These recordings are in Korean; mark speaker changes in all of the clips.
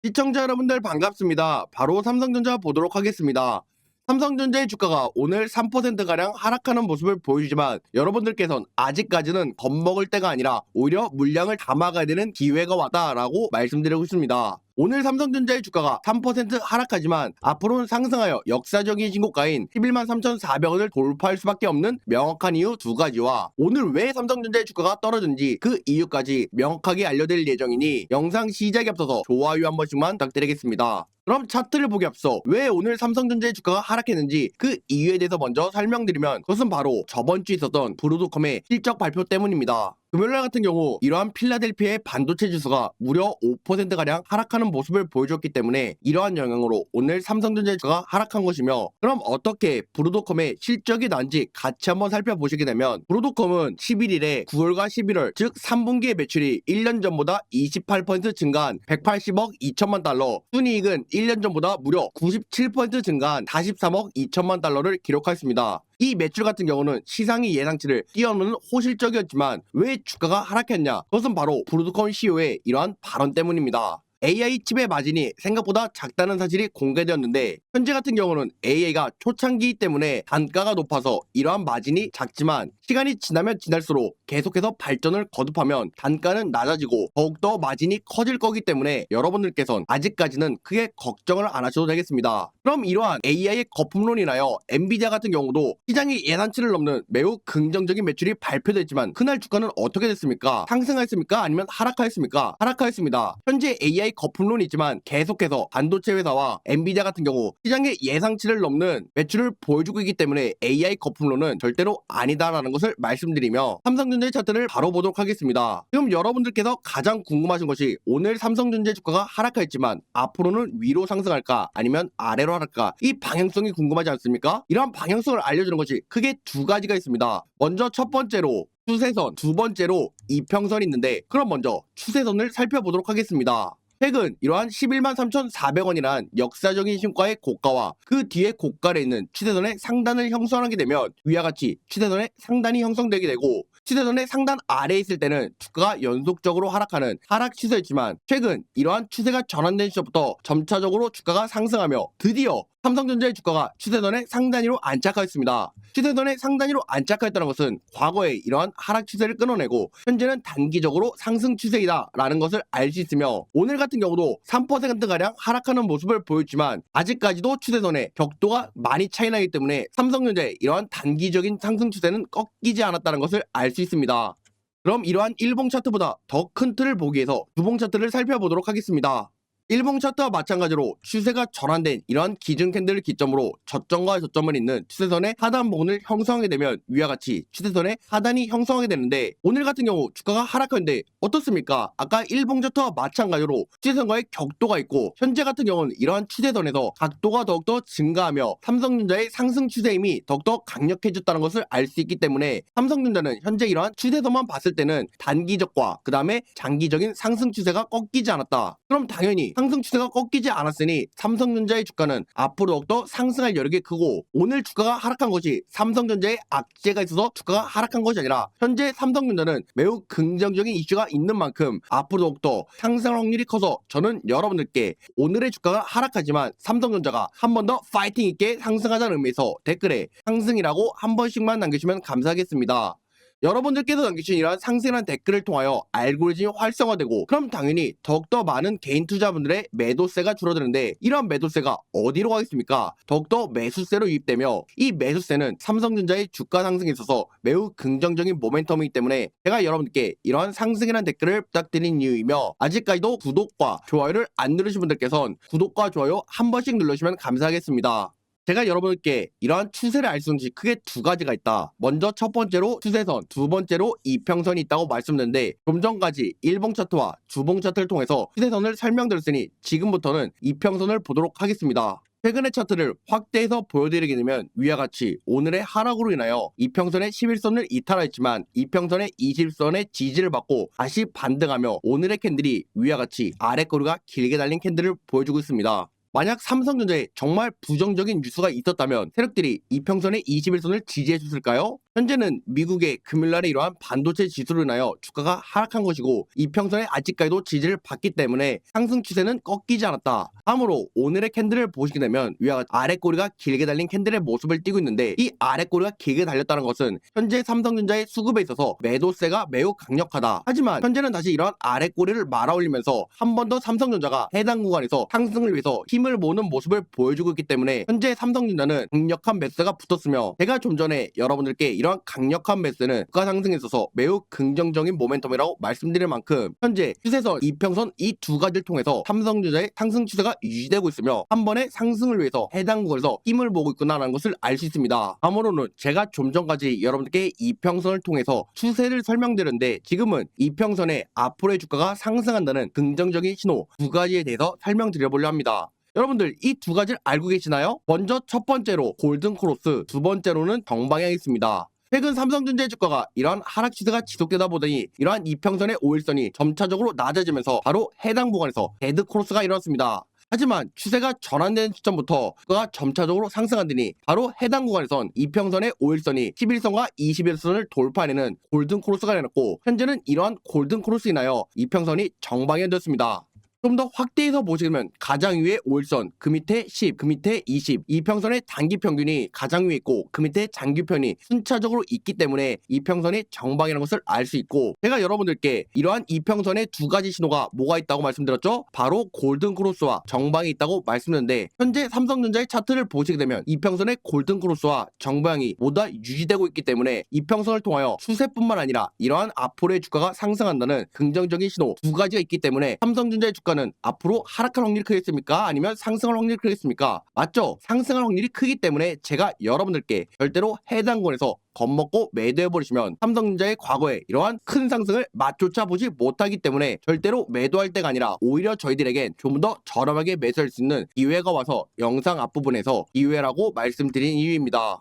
Speaker 1: 시청자 여러분들 반갑습니다. 바로 삼성전자 보도록 하겠습니다. 삼성전자의 주가가 오늘 3%가량 하락하는 모습을 보여주지만 여러분들께서는 아직까지는 겁먹을 때가 아니라 오히려 물량을 담아가야 되는 기회가 왔다라고 말씀드리고 있습니다. 오늘 삼성전자의 주가가 3% 하락하지만 앞으로는 상승하여 역사적인 신고가인 11만 3,400원을 돌파할 수밖에 없는 명확한 이유 두 가지와 오늘 왜 삼성전자의 주가가 떨어진지 그 이유까지 명확하게 알려드릴 예정이니 영상 시작에 앞서서 좋아요 한 번씩만 부탁드리겠습니다. 그럼 차트를 보기 앞서 왜 오늘 삼성전자의 주가가 하락했는지 그 이유에 대해서 먼저 설명드리면 그것은 바로 저번 주에 있었던 브루드컴의 실적 발표 때문입니다. 금요일날 같은 경우 이러한 필라델피아의 반도체 지수가 무려 5%가량 하락하는 모습을 보여줬기 때문에 이러한 영향으로 오늘 삼성전자의 주가가 하락한 것이며 그럼 어떻게 브루드컴의 실적이 난지 같이 한번 살펴보시게 되면 브루드컴은 11일에 9월과 11월 즉 3분기의 매출이 1년 전보다 28% 증가한 180억 2천만 달러 순이익은 1년 전보다 무려 97% 증가한 43억 2천만 달러를 기록하였습니다. 이 매출 같은 경우는 시장의 예상치를 뛰어넘는 호실적이었지만 왜 주가가 하락했냐? 그것은 바로 브루드컴 CEO의 이러한 발언 때문입니다. AI 칩의 마진이 생각보다 작다는 사실이 공개되었는데 현재 같은 경우는 AI가 초창기 때문에 단가가 높아서 이러한 마진이 작지만 시간이 지나면 지날수록 계속해서 발전을 거듭하면 단가는 낮아지고 더욱더 마진이 커질 거기 때문에 여러분들께서는 아직까지는 크게 걱정을 안 하셔도 되겠습니다. 그럼 이러한 AI의 거품론이 인하여 엔비디아 같은 경우도 시장의 예상치를 넘는 매우 긍정적인 매출이 발표됐지만 그날 주가는 어떻게 됐습니까? 상승했습니까? 아니면 하락하였습니까? 하락하였습니다. 현재 AI 거품론이 있지만 계속해서 반도체 회사와 엔비디아 같은 경우 시장의 예상치를 넘는 매출을 보여주고 있기 때문에 AI 거품론은 절대로 아니다라는 것을 말씀드리며 삼성전자의 차트를 바로 보도록 하겠습니다. 지금 여러분들께서 가장 궁금하신 것이 오늘 삼성전자 주가가 하락하였지만 앞으로는 위로 상승할까 아니면 아래로 하락할까 이 방향성이 궁금하지 않습니까? 이러한 방향성을 알려주는 것이 크게 두 가지가 있습니다. 먼저 첫 번째로 추세선, 두 번째로 이평선이 있는데 그럼 먼저 추세선을 살펴보도록 하겠습니다. 최근 이러한 11만 3,400원이란 역사적인 신가의 고가와 그 뒤에 고가에 있는 추세선의 상단을 형성하게 되면 위와 같이 추세선의 상단이 형성되게 되고 추세선의 상단 아래에 있을 때는 주가가 연속적으로 하락하는 하락 추세였지만 최근 이러한 추세가 전환된 시점부터 점차적으로 주가가 상승하며 드디어 삼성전자의 주가가 추세선의 상단위로 안착하였습니다. 추세선의 상단위로 안착하였다는 것은 과거에 이러한 하락 추세를 끊어내고 현재는 단기적으로 상승 추세이다 라는 것을 알 수 있으며 오늘 같은 경우도 3%가량 하락하는 모습을 보였지만 아직까지도 추세선의 격도가 많이 차이나기 때문에 삼성전자의 이러한 단기적인 상승 추세는 꺾이지 않았다는 것을 알 수 있습니다. 그럼 이러한 일봉 차트보다 더 큰 틀을 보기 위해서 두봉 차트를 살펴보도록 하겠습니다. 일봉 차트와 마찬가지로 추세가 전환된 이러한 기준 캔들을 기점으로 저점과 저점을 잇는 추세선의 하단 부분을 형성하게 되면 위와 같이 추세선의 하단이 형성하게 되는데 오늘 같은 경우 주가가 하락하는데 어떻습니까? 아까 일봉 차트와 마찬가지로 추세선과의 격도가 있고 현재 같은 경우는 이러한 추세선에서 각도가 더욱더 증가하며 삼성전자의 상승 추세임이 더욱더 강력해졌다는 것을 알 수 있기 때문에 삼성전자는 현재 이러한 추세선만 봤을 때는 단기적과 그 다음에 장기적인 상승 추세가 꺾이지 않았다. 그럼 당연히 상승 추세가 꺾이지 않았으니 삼성전자의 주가는 앞으로 더욱더 상승할 여력이 크고 오늘 주가가 하락한 것이 삼성전자의 악재가 있어서 주가가 하락한 것이 아니라 현재 삼성전자는 매우 긍정적인 이슈가 있는 만큼 앞으로 더욱더 상승할 확률이 커서 저는 여러분들께 오늘의 주가가 하락하지만 삼성전자가 한 번 더 파이팅 있게 상승하자는 의미에서 댓글에 상승이라고 한 번씩만 남겨주시면 감사하겠습니다. 여러분들께서 남기신 이러한 상승한 댓글을 통하여 알고리즘이 활성화되고 그럼 당연히 더욱더 많은 개인 투자분들의 매도세가 줄어드는데 이러한 매도세가 어디로 가겠습니까? 더욱더 매수세로 유입되며 이 매수세는 삼성전자의 주가 상승에 있어서 매우 긍정적인 모멘텀이기 때문에 제가 여러분들께 이러한 상승이라는 댓글을 부탁드린 이유이며 아직까지도 구독과 좋아요를 안 누르신 분들께서는 구독과 좋아요 한 번씩 눌러주시면 감사하겠습니다. 제가 여러분께 이러한 추세를 알 수 있는 것이 크게 두 가지가 있다. 먼저 첫 번째로 추세선, 두 번째로 이평선이 있다고 말씀드렸는데 좀 전까지 일봉 차트와 주봉 차트를 통해서 추세선을 설명드렸으니 지금부터는 이평선을 보도록 하겠습니다. 최근의 차트를 확대해서 보여드리게 되면 위와 같이 오늘의 하락으로 인하여 이평선의 11선을 이탈하였지만 이평선의 20선의 지지를 받고 다시 반등하며 오늘의 캔들이 위와 같이 아래꼬리가 길게 달린 캔들을 보여주고 있습니다. 만약 삼성전자에 정말 부정적인 뉴스가 있었다면 세력들이 이평선의 21선을 지지해 줬을까요? 현재는 미국의 금요일날에 이러한 반도체 지수로 인하여 주가가 하락한 것이고 이평선에 아직까지도 지지를 받기 때문에 상승 추세는 꺾이지 않았다. 다음으로 오늘의 캔들을 보시게 되면 위와 같이 아래 꼬리가 길게 달린 캔들의 모습을 띠고 있는데 이 아래 꼬리가 길게 달렸다는 것은 현재 삼성전자의 수급에 있어서 매도세가 매우 강력하다. 하지만 현재는 다시 이러한 아래 꼬리를 말아올리면서 한 번 더 삼성전자가 해당 구간에서 상승을 위해서 힘을 모으는 모습을 보여주고 있기 때문에 현재 삼성전자는 강력한 매수세가 붙었으며 제가 좀 전에 여러분들께 이러한 강력한 매수세는 주가 상승에 있어서 매우 긍정적인 모멘텀이라고 말씀드릴 만큼 현재 추세선 이평선 이 두 가지를 통해서 삼성전자의 상승 추세가 유지되고 있으며 한 번의 상승을 위해서 해당 구간에서 힘을 모으고 있구나라는 것을 알 수 있습니다. 다음으로는 제가 좀 전까지 여러분들께 이평선을 통해서 추세를 설명드렸는데 지금은 이평선의 앞으로의 주가가 상승한다는 긍정적인 신호 두 가지에 대해서 설명드려보려 합니다. 여러분들 이 두 가지를 알고 계시나요? 먼저 첫 번째로 골든크로스, 두 번째로는 정방향이 있습니다. 최근 삼성전자의 주가가 이러한 하락 추세가 지속되다 보더니 이러한 이평선의 5일선이 점차적으로 낮아지면서 바로 해당 구간에서 데드크로스가 일어났습니다. 하지만 추세가 전환된 시점부터 주가가 점차적으로 상승하더니 바로 해당 구간에선 이평선의 5일선이 11선과 21선을 돌파하는 골든크로스가 일어났고 현재는 이러한 골든크로스 인하여 이평선이 정방향이 되었습니다. 좀 더 확대해서 보시면 가장 위에 5일선, 그 밑에 10, 그 밑에 20 이평선의 단기 평균이 가장 위에 있고 그 밑에 장기편이 순차적으로 있기 때문에 이평선이 정방이라는 것을 알 수 있고 제가 여러분들께 이러한 이평선의 두 가지 신호가 뭐가 있다고 말씀드렸죠? 바로 골든크로스와 정방이 있다고 말씀드렸는데 현재 삼성전자의 차트를 보시게 되면 이평선의 골든크로스와 정방이 모두 다 유지되고 있기 때문에 이평선을 통하여 추세뿐만 아니라 이러한 앞으로의 주가가 상승한다는 긍정적인 신호 두 가지가 있기 때문에 삼성전자의 주가는 앞으로 하락할 확률이 크겠습니까? 아니면 상승할 확률이 크겠습니까? 맞죠? 상승할 확률이 크기 때문에 제가 여러분들께 절대로 해당 구간에서 겁먹고 매도해버리시면 삼성전자의 과거에 이러한 큰 상승을 맛조차 보지 못하기 때문에 절대로 매도할 때가 아니라 오히려 저희들에겐 좀 더 저렴하게 매수할 수 있는 기회가 와서 영상 앞부분에서 기회라고 말씀드린 이유입니다.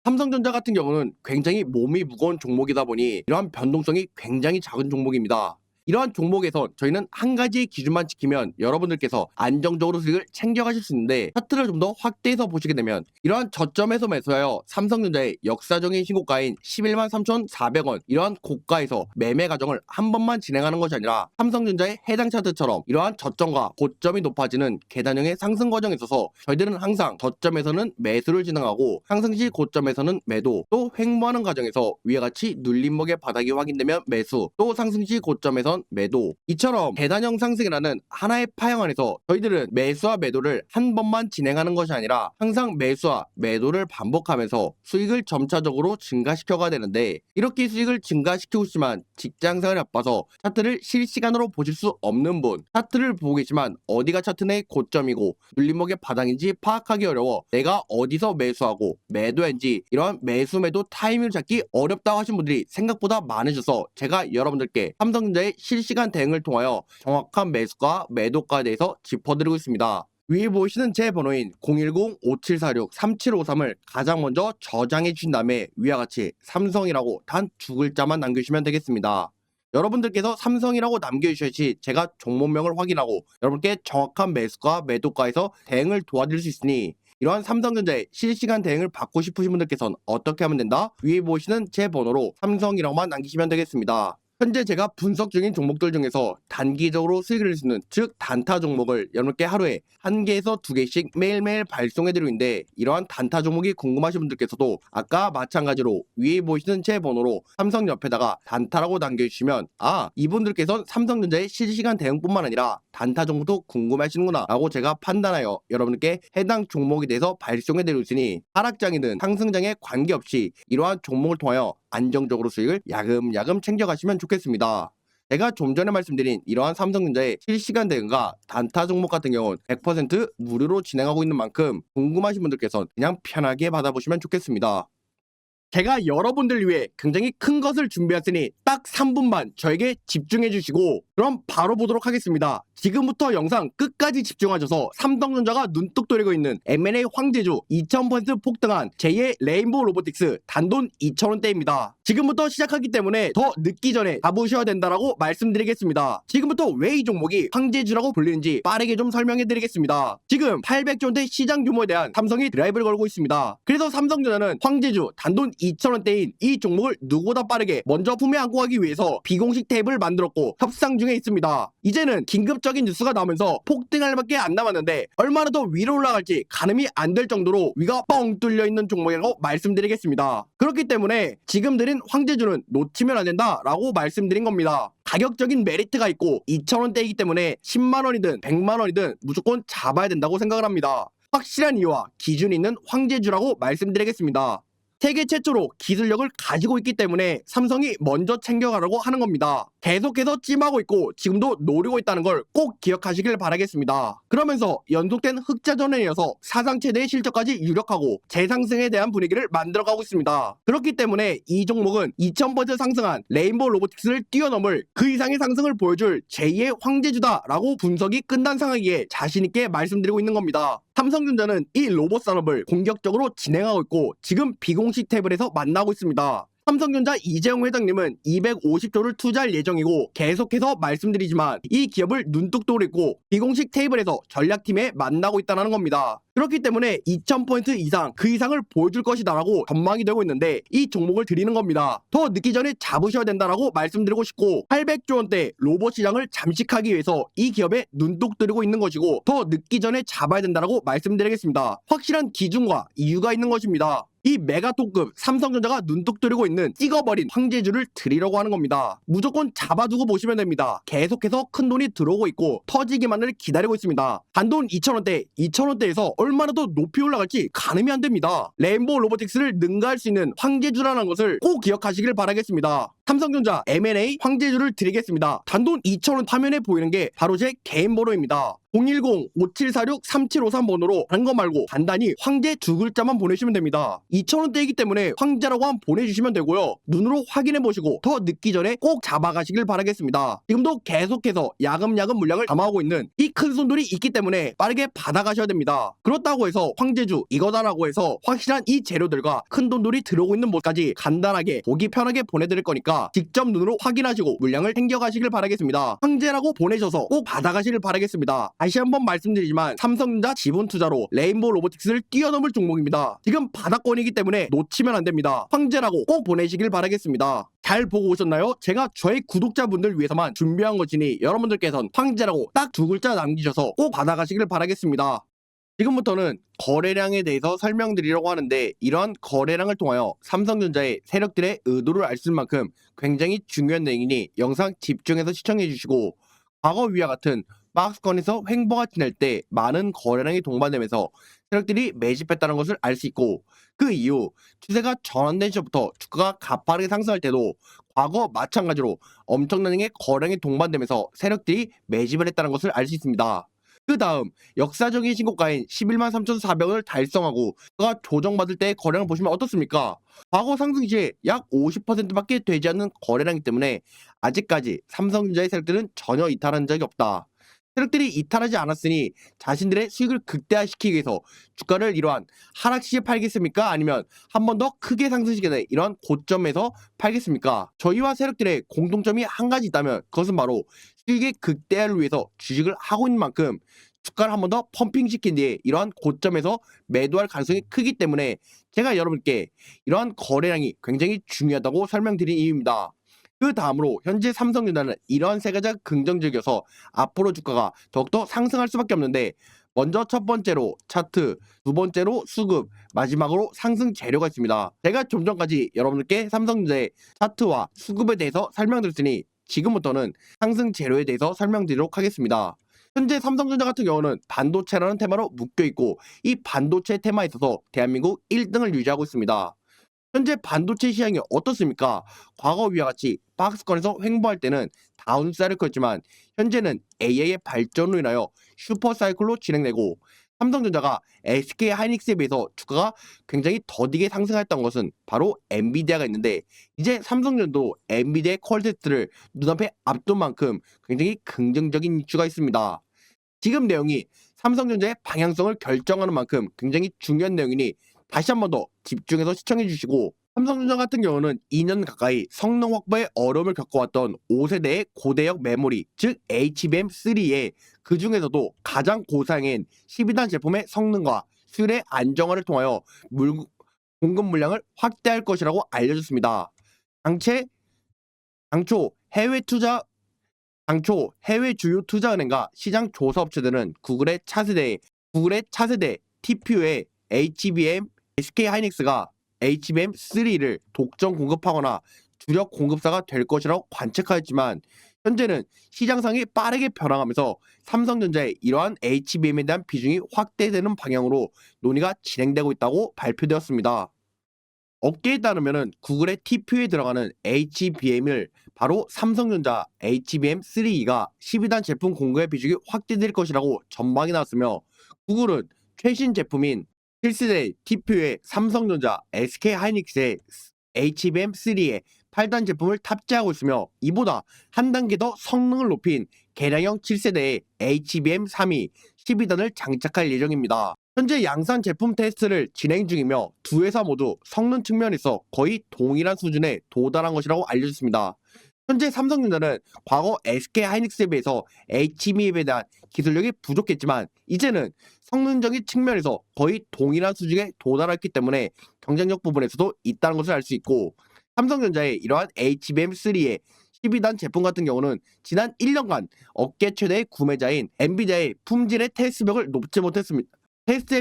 Speaker 1: 삼성전자 같은 경우는 굉장히 몸이 무거운 종목이다 보니 이러한 변동성이 굉장히 작은 종목입니다. 이러한 종목에서 저희는 한 가지의 기준만 지키면 여러분들께서 안정적으로 수익을 챙겨가실 수 있는데 차트를 좀 더 확대해서 보시게 되면 이러한 저점에서 매수하여 삼성전자의 역사적인 신고가인 11만 3,400원 이러한 고가에서 매매 과정을 한 번만 진행하는 것이 아니라 삼성전자의 해당 차트처럼 이러한 저점과 고점이 높아지는 계단형의 상승 과정에 있어서 저희들은 항상 저점에서는 매수를 진행하고 상승 시 고점에서는 매도 또 횡보하는 과정에서 위와 같이 눌림목의 바닥이 확인되면 매수 또 상승 시 고점에선 매도 이처럼 계단형 상승이라는 하나의 파형 안에서 저희들은 매수와 매도를 한 번만 진행하는 것이 아니라 항상 매수와 매도를 반복하면서 수익을 점차적으로 증가시켜가야 되는데 이렇게 수익을 증가시키고 있지만 직장생활이 바빠서 차트를 실시간으로 보실 수 없는 분 차트를 보고 계시지만 어디가 차트 내 고점이고 눌림목의 바닥인지 파악하기 어려워 내가 어디서 매수하고 매도했는지 이러한 매수 매도 타이밍을 잡기 어렵다고 하신 분들이 생각보다 많으셔서 제가 여러분들께 삼성전자의 실시간 대응을 통하여 정확한 매수가 매도가에 대해서 짚어드리고 있습니다. 위에 보이시는 제 번호인 010-5746-3753을 가장 먼저 저장해 주신 다음에 위와 같이 삼성이라고 단 두 글자만 남겨주시면 되겠습니다. 여러분들께서 삼성이라고 남겨주셔야지 제가 종목명을 확인하고 여러분께 정확한 매수가 매도가에서 대응을 도와드릴 수 있으니 이러한 삼성전자의 실시간 대응을 받고 싶으신 분들께서는 어떻게 하면 된다? 위에 보시는 제 번호로 삼성이라고만 남기시면 되겠습니다. 현재 제가 분석 중인 종목들 중에서 단기적으로 수익을 낼 수 있는 즉 단타 종목을 여러분께 하루에 1개에서 2개씩 매일매일 발송해드리고 있는데 이러한 단타 종목이 궁금하신 분들께서도 아까 마찬가지로 위에 보이시는 제 번호로 삼성 옆에다가 단타라고 남겨주시면 이분들께서는 삼성전자의 실시간 대응뿐만 아니라 단타 종목도 궁금하시는구나 라고 제가 판단하여 여러분께 해당 종목에 대해서 발송해드리고 있으니 하락장이든 상승장에 관계없이 이러한 종목을 통하여 안정적으로 수익을 야금야금 챙겨가시면 좋겠습니다. 제가 좀 전에 말씀드린 이러한 삼성전자의 실시간 대응과 단타 종목 같은 경우는 100% 무료로 진행하고 있는 만큼 궁금하신 분들께서는 그냥 편하게 받아보시면 좋겠습니다. 제가 여러분들 위해 굉장히 큰 것을 준비했으니 딱 3분만 저에게 집중해 주시고 그럼 바로 보도록 하겠습니다. 지금부터 영상 끝까지 집중하셔서 삼성전자가 눈독 들이고 있는 M&A 황제주 2000% 폭등한 제2의 레인보우 로보틱스 단돈 2,000원대입니다. 지금부터 시작하기 때문에 더 늦기 전에 잡으셔야 된다라고 말씀드리겠습니다. 지금부터 왜 이 종목이 황제주라고 불리는지 빠르게 좀 설명해드리겠습니다. 지금 800조 원대 시장 규모에 대한 삼성이 드라이브를 걸고 있습니다. 그래서 삼성전자는 황제주 단돈 2,000원대인 이 종목을 누구보다 빠르게 먼저 품에 안고 가기 위해서 비공식 탭을 만들었고 협상 중에 있습니다. 이제는 긴급적인 뉴스가 나오면서 폭등할 밖에 안 남았는데 얼마나 더 위로 올라갈지 가늠이 안 될 정도로 위가 뻥 뚫려 있는 종목이라고 말씀드리겠습니다. 그렇기 때문에 지금 드린 황제주는 놓치면 안 된다라고 말씀드린 겁니다. 가격적인 메리트가 있고 2,000원대이기 때문에 10만원이든 100만원이든 무조건 잡아야 된다고 생각을 합니다. 확실한 이유와 기준이 있는 황제주라고 말씀드리겠습니다. 세계 최초로 기술력을 가지고 있기 때문에 삼성이 먼저 챙겨가려고 하는 겁니다. 계속해서 찜하고 있고 지금도 노리고 있다는 걸 꼭 기억하시길 바라겠습니다. 그러면서 연속된 흑자전에 이어서 사상 최대의 실적까지 유력하고 재상승에 대한 분위기를 만들어가고 있습니다. 그렇기 때문에 이 종목은 2000% 상승한 레인보우 로보틱스를 뛰어넘을 그 이상의 상승을 보여줄 제2의 황제주다라고 분석이 끝난 상황이기에 자신있게 말씀드리고 있는 겁니다. 삼성전자는 이 로봇 산업을 공격적으로 진행하고 있고 지금 비공식 탭에서 만나고 있습니다. 삼성전자 이재용 회장님은 250조를 투자할 예정이고 계속해서 말씀드리지만 이 기업을 눈뚝 돌리고 비공식 테이블에서 전략팀에 만나고 있다는 겁니다. 그렇기 때문에 2000포인트 이상 그 이상을 보여줄 것이다라고 전망이 되고 있는데 이 종목을 드리는 겁니다. 더 늦기 전에 잡으셔야 된다라고 말씀드리고 싶고 800조 원대 로봇 시장을 잠식하기 위해서 이 기업에 눈독 들이고 있는 것이고 더 늦기 전에 잡아야 된다라고 말씀드리겠습니다. 확실한 기준과 이유가 있는 것입니다. 이 메가톱급 삼성전자가 눈독 들이고 있는 찍어버린 황제주를 드리려고 하는 겁니다. 무조건 잡아두고 보시면 됩니다. 계속해서 큰 돈이 들어오고 있고 터지기만을 기다리고 있습니다. 단돈 2,000원대, 2,000원대에서 얼마나 더 높이 올라갈지 가늠이 안 됩니다. 레인보우 로보틱스를 능가할 수 있는 황제주라는 것을 꼭 기억하시길 바라겠습니다. 삼성전자 M&A 황제주를 드리겠습니다. 단돈 2,000원 화면에 보이는 게 바로 제 개인 번호입니다. 010-5746-3753번호로 다른 거 말고 간단히 황제 두 글자만 보내시면 됩니다. 2,000원대이기 때문에 황제라고 한번 보내주시면 되고요. 눈으로 확인해보시고 더 늦기 전에 꼭 잡아가시길 바라겠습니다. 지금도 계속해서 야금야금 물량을 담아오고 있는 이 큰 손들이 있기 때문에 빠르게 받아가셔야 됩니다. 그렇다고 해서 황제주 이거다라고 해서 확실한 이 재료들과 큰 돈들이 들어오고 있는 곳까지 간단하게 보기 편하게 보내드릴 거니까 직접 눈으로 확인하시고 물량을 챙겨가시길 바라겠습니다. 황제라고 보내셔서 꼭 받아가시길 바라겠습니다. 다시 한번 말씀드리지만 삼성전자 지분 투자로 레인보우 로보틱스를 뛰어넘을 종목입니다. 지금 바닥권이기 때문에 놓치면 안 됩니다. 황제라고 꼭 보내시길 바라겠습니다. 잘 보고 오셨나요? 제가 저희 구독자분들 위해서만 준비한 것이니 여러분들께서는 황제라고 딱 두 글자 남기셔서 꼭 받아가시길 바라겠습니다. 지금부터는 거래량에 대해서 설명드리려고 하는데 이러한 거래량을 통하여 삼성전자의 세력들의 의도를 알 수 있을 만큼 굉장히 중요한 내용이니 영상 집중해서 시청해주시고 과거 위와 같은 박스권에서 횡보가 지날 때 많은 거래량이 동반되면서 세력들이 매집했다는 것을 알 수 있고 그 이후 추세가 전환된 시점부터 주가가 가파르게 상승할 때도 과거 마찬가지로 엄청난 양의 거래량이 동반되면서 세력들이 매집을 했다는 것을 알 수 있습니다. 그 다음 역사적인 신고가인 11만 3,400원을 달성하고 주가가 조정받을 때의 거래량을 보시면 어떻습니까? 과거 상승 시에 약 50%밖에 되지 않는 거래량이기 때문에 아직까지 삼성전자의 세력들은 전혀 이탈한 적이 없다. 세력들이 이탈하지 않았으니 자신들의 수익을 극대화시키기 위해서 주가를 이러한 하락 시에 팔겠습니까? 아니면 한 번 더 크게 상승시키게 된 이러한 고점에서 팔겠습니까? 저희와 세력들의 공통점이 한 가지 있다면 그것은 바로 수익의 극대화를 위해서 주식을 하고 있는 만큼 주가를 한 번 더 펌핑시킨 뒤에 이러한 고점에서 매도할 가능성이 크기 때문에 제가 여러분께 이러한 거래량이 굉장히 중요하다고 설명드린 이유입니다. 그 다음으로 현재 삼성전자는 이러한 세 가지가 긍정적이어서 앞으로 주가가 더욱더 상승할 수밖에 없는데 먼저 첫 번째로 차트, 두 번째로 수급, 마지막으로 상승 재료가 있습니다. 제가 좀 전까지 여러분들께 삼성전자의 차트와 수급에 대해서 설명드렸으니 지금부터는 상승 재료에 대해서 설명드리도록 하겠습니다. 현재 삼성전자 같은 경우는 반도체라는 테마로 묶여있고 이 반도체 테마에 있어서 대한민국 1등을 유지하고 있습니다. 현재 반도체 시장이 어떻습니까? 과거 위와 같이 박스권에서 횡보할 때는 다운사이클이었지만 현재는 AI의 발전으로 인하여 슈퍼사이클로 진행되고 삼성전자가 SK 하이닉스에 비해서 주가가 굉장히 더디게 상승했던 것은 바로 엔비디아가 있는데, 이제 삼성전자도 엔비디아의 퀄테스트를 눈앞에 앞둔 만큼 굉장히 긍정적인 이슈가 있습니다. 지금 내용이 삼성전자의 방향성을 결정하는 만큼 굉장히 중요한 내용이니 다시 한 번 더 집중해서 시청해 주시고, 삼성전자 같은 경우는 2년 가까이 성능 확보에 어려움을 겪어왔던 5세대의 고대역 메모리, 즉 HBM3에 그 중에서도 가장 고사양인 12단 제품의 성능과 수율의 안정화를 통하여 공급 물량을 확대할 것이라고 알려졌습니다. 당최 당초 해외 투자 당초 해외 주요 투자은행과 시장 조사 업체들은 구글의 차세대 TPU에 SK 하이닉스가 HBM3를 독점 공급하거나 주력 공급사가 될 것이라고 관측하였지만, 현재는 시장상이 빠르게 변화하면서 삼성전자의 이러한 HBM에 대한 비중이 확대되는 방향으로 논의가 진행되고 있다고 발표되었습니다. 업계에 따르면 구글의 TPU에 들어가는 HBM을 바로 삼성전자 HBM3E가 12단 제품 공급의 비중이 확대될 것이라고 전망이 나왔으며, 구글은 최신 제품인 7세대 TPU에 삼성전자 SK 하이닉스의 HBM3에 8단 제품을 탑재하고 있으며, 이보다 한 단계 더 성능을 높인 개량형 7세대의 HBM3이 12단을 장착할 예정입니다. 현재 양산 제품 테스트를 진행 중이며 두 회사 모두 성능 측면에서 거의 동일한 수준에 도달한 것이라고 알려졌습니다. 현재 삼성전자는 과거 SK 하이닉스에 비해서 HBM에 대한 기술력이 부족했지만, 이제는 성능적인 측면에서 거의 동일한 수준에 도달했기 때문에 경쟁력 부분에서도 있다는 것을 알 수 있고, 삼성전자의 이러한 HBM3의 12단 제품 같은 경우는 지난 1년간 업계 최대의 구매자인 엔비디아의 품질의 테스트의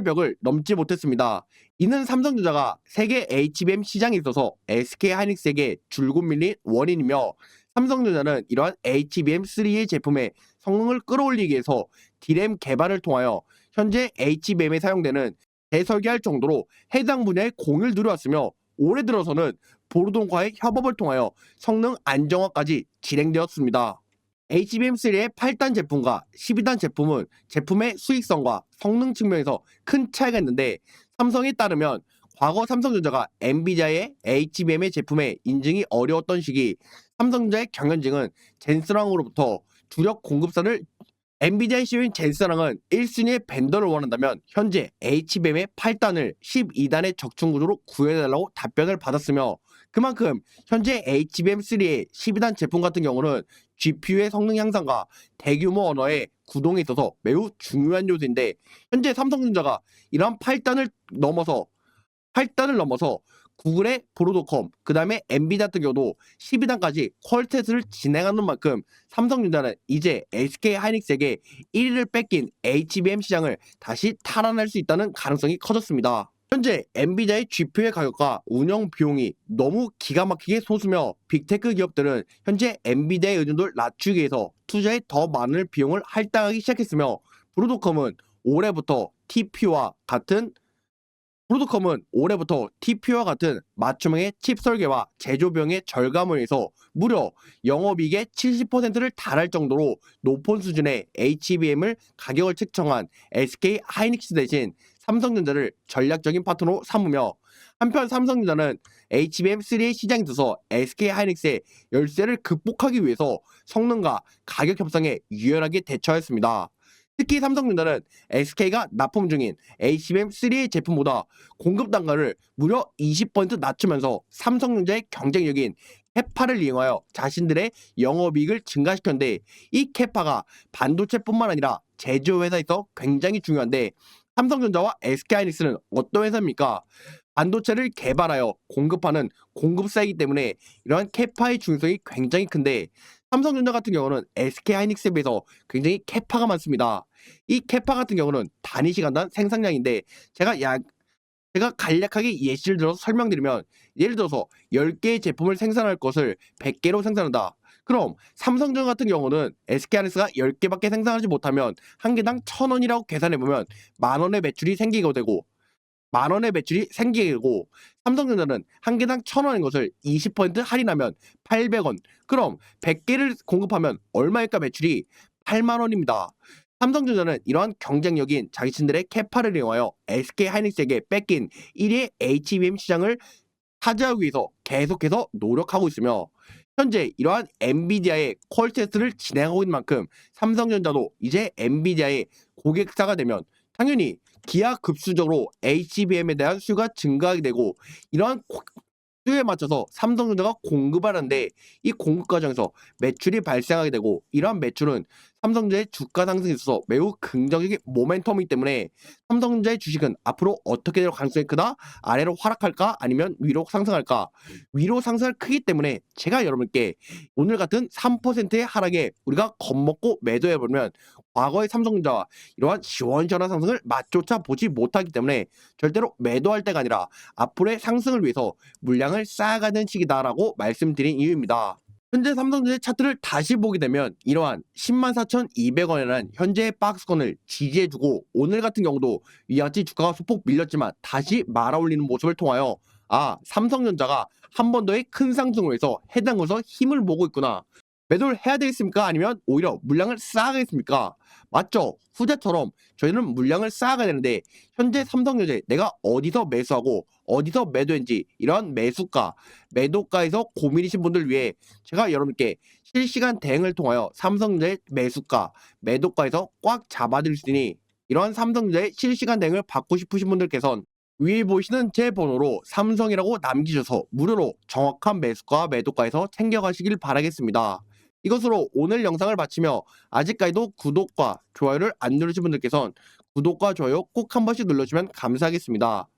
Speaker 1: 벽을 넘지 못했습니다. 이는 삼성전자가 세계 HBM 시장에 있어서 SK 하이닉스에게 줄곧 밀린 원인이며, 삼성전자는 이러한 HBM3의 제품의 성능을 끌어올리기 위해서 D램 개발을 통하여 현재 HBM에 사용되는 재설계할 정도로 해당 분야의 공을 들여왔으며, 올해 들어서는 보르돈과의 협업을 통하여 성능 안정화까지 진행되었습니다. HBM3의 8단 제품과 12단 제품은 제품의 수익성과 성능 측면에서 큰 차이가 있는데, 삼성에 따르면 과거 삼성전자가 엔비디아의 HBM의 제품에 인증이 어려웠던 시기, 삼성전자의 경영진은 젠스랑으로부터 주력 공급사를 엔비디아의 CEO인 젠스랑은 1순위의 벤더를 원한다면 현재 HBM의 8단을 12단의 적층 구조로 구해달라고 답변을 받았으며, 그만큼 현재 HBM3의 12단 제품 같은 경우는 GPU의 성능 향상과 대규모 언어의 구동에 있어서 매우 중요한 요소인데, 현재 삼성전자가 이러한 8단을 넘어서 구글의 브로드컴, 그 다음에 엔비디아 같은 경우도 12단까지 퀄테스트를 진행하는 만큼 삼성전자는 이제 SK 하이닉스에게 1위를 뺏긴 HBM 시장을 다시 탈환할 수 있다는 가능성이 커졌습니다. 현재 엔비디아의 GPU의 가격과 운영 비용이 너무 기가 막히게 소수며, 빅테크 기업들은 현재 엔비디아의 의존도를 낮추기 위해서 투자에 더 많은 비용을 할당하기 시작했으며, 브로드컴은 올해부터 TPU와 같은 맞춤형의 칩 설계와 제조 비용의 절감을 위해서 무려 영업이익의 70%를 달할 정도로 높은 수준의 HBM을 가격을 책정한 SK 하이닉스 대신 삼성전자를 전략적인 파트너로 삼으며, 한편 삼성전자는 HBM3의 시장에 들어서 SK 하이닉스의 열세를 극복하기 위해서 성능과 가격 협상에 유연하게 대처하였습니다. 특히 삼성전자는 SK가 납품 중인 HBM3의 제품보다 공급 단가를 무려 20% 낮추면서 삼성전자의 경쟁력인 캐파를 이용하여 자신들의 영업이익을 증가시켰는데, 이 캐파가 반도체뿐만 아니라 제조회사에서 굉장히 중요한데, 삼성전자와 SK하이닉스는 어떤 회사입니까? 반도체를 개발하여 공급하는 공급사이기 때문에 이러한 캐파의 중요성이 굉장히 큰데, 삼성전자 같은 경우는 SK하이닉스에 비해서 굉장히 캐파가 많습니다. 이 캐파 같은 경우는 단위 시간당 생산량인데, 제가 간략하게 예시를 들어서 설명드리면, 예를 들어서 10개의 제품을 생산할 것을 100개로 생산한다. 그럼 삼성전자 같은 경우는 SK하이닉스가 10개밖에 생산하지 못하면 한 개당 1,000원이라고 계산해보면 만 원의 매출이 생기게 되고, 삼성전자는 한 개당 1,000원인 것을 20% 할인하면 800원. 그럼 100개를 공급하면 얼마일까? 매출이 8만 원입니다. 삼성전자는 이러한 경쟁력인 자신들의 캐파를 이용하여 SK하이닉스에게 뺏긴 1위 HBM 시장을 차지하기 위해서 계속해서 노력하고 있으며 현재 이러한 엔비디아의 콜 테스트를 진행하고 있는 만큼 삼성전자도 이제 엔비디아의 고객사가 되면 당연히 기하급수적으로 HBM에 대한 수요가 증가하게 되고 이러한 수요에 맞춰서 삼성전자가 공급하는데 이 공급 과정에서 매출이 발생하게 되고 이러한 매출은 삼성전자의 주가 상승에 있어서 매우 긍정적인 모멘텀이기 때문에 삼성전자의 주식은 앞으로 어떻게 될 가능성이 크다? 아래로 하락할까? 아니면 위로 상승할까? 위로 상승할 크기 때문에 제가 여러분께 오늘 같은 3%의 하락에 우리가 겁먹고 매도해보면 과거의 삼성전자와 이러한 시원시원한 상승을 맛조차 보지 못하기 때문에 절대로 매도할 때가 아니라 앞으로의 상승을 위해서 물량을 쌓아가는 시기다라고 말씀드린 이유입니다. 현재 삼성전자의 차트를 다시 보게 되면 이러한 104,200원이라는 현재의 박스권을 지지해주고 오늘 같은 경우도 이와 같이 주가가 소폭 밀렸지만 다시 말아올리는 모습을 통하여 삼성전자가 한 번 더의 큰 상승을 위해서 해당 곳에서 힘을 모으고 있구나. 매도를 해야 되겠습니까? 아니면 오히려 물량을 쌓아가겠습니까? 맞죠? 후자처럼 저희는 물량을 쌓아가야 되는데 현재 삼성전자에 내가 어디서 매수하고 어디서 매도했는지 이런 매수가, 매도가에서 고민이신 분들 위해 제가 여러분께 실시간 대응을 통하여 삼성전자의 매수가, 매도가에서 꽉 잡아드릴 수 있으니 이러한 삼성전자의 실시간 대응을 받고 싶으신 분들께선 위에 보시는 제 번호로 삼성이라고 남기셔서 무료로 정확한 매수가, 매도가에서 챙겨가시길 바라겠습니다. 이것으로 오늘 영상을 마치며 아직까지도 구독과 좋아요를 안 누르신 분들께선 구독과 좋아요 꼭 한 번씩 눌러주시면 감사하겠습니다.